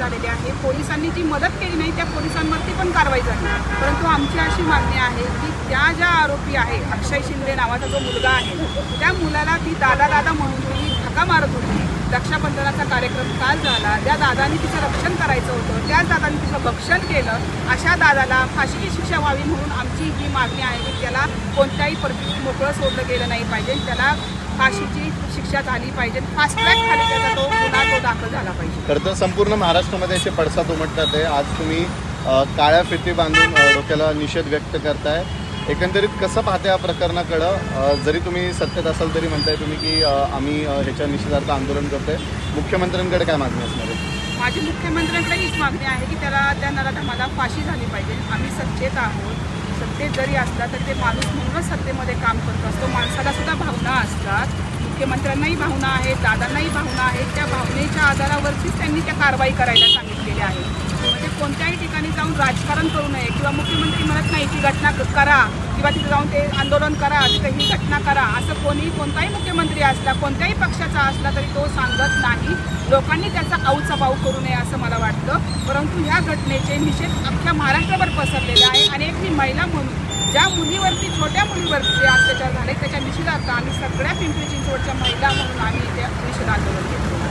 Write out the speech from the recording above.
झालेली आहे। पोलिसांनी जी मदत केली नाही त्या पोलिसांवरती पण कारवाई झाली, परंतु आमची अशी मागणी आहे की ज्या आरोपी आहे, अक्षय शिंदे नावाचा जो मुलगा आहे, त्या मुलाला ती दादा म्हणून ती धक्का मारत होती। रक्षाबंधनाचा कार्यक्रम काल झाला, त्या दादानी तिचं रक्षण करायचं होतं, त्याच दादानी तिचं भक्षण केलं। अशा दादाला फाशीची शिक्षा व्हावी म्हणून आमची ही मागणी आहे की त्याला कोणत्याही परिस्थितीत मोकळं सोडलं गेलं नाही पाहिजे, त्याला फाशीची शिक्षा झाली पाहिजे, फास्ट ट्रॅक खाली त्याचा तो गुन्हा दाखल झाला पाहिजे। खरं तर संपूर्ण महाराष्ट्रामध्ये असे पडसाद उमटतात आहे। आज तुम्ही काळ्या फिती बांधून डोक्याला निषेध व्यक्त करताय, एकंदरीत कसं पाहते या प्रकरणाकडं? जरी तुम्ही सत्तेत असाल तरी म्हणताय तुम्ही की आम्ही ह्याच्या निषेधार्थ आंदोलन करतोय, मुख्यमंत्र्यांकडे काय मागणी असणार आहे? माझी मुख्यमंत्र्यांकडे हीच मागणी आहे की त्या नराधमाला फाशी झाली पाहिजे। आम्ही सत्तेत आहोत, सत्तेत जरी असला तरी ते माणूस म्हणूनच सत्तेमध्ये काम करत असतो, माणसाला सुद्धा भावना असतात, मुख्यमंत्र्यांनाही भावना आहेत, दादांनाही भावना आहेत, त्या भावनेच्या आधारावरतीच त्यांनी त्या कारवाई करायला सांगितलेली आहे। म्हणजे कोणत्याही ठिकाणी जाऊन राजकारण करू नये किंवा मुख्यमंत्री म्हणत नाही की घटना करा किंवा तिथे जाऊन ते आंदोलन करा, तिथे ही घटना करा, असं कोणताही मुख्यमंत्री असला, कोणत्याही पक्षाचा असला तरी तो सांगत नाही। लोकांनी त्याचा औचाबाऊ करू नये असं मला वाटतं, परंतु ह्या घटनेचे निषेध अख्ख्या महाराष्ट्रभर पसरलेले आहे आणि एक मी महिला म्हणून ज्या मुलीवरती, छोट्या मुलीवरती जे अत्याचार झाले त्याच्या निषेधार्थ आम्ही सगळ्या पिंपरी चिंचवडच्या महिला म्हणून आम्ही इथे निषेध आंदोलन केलं।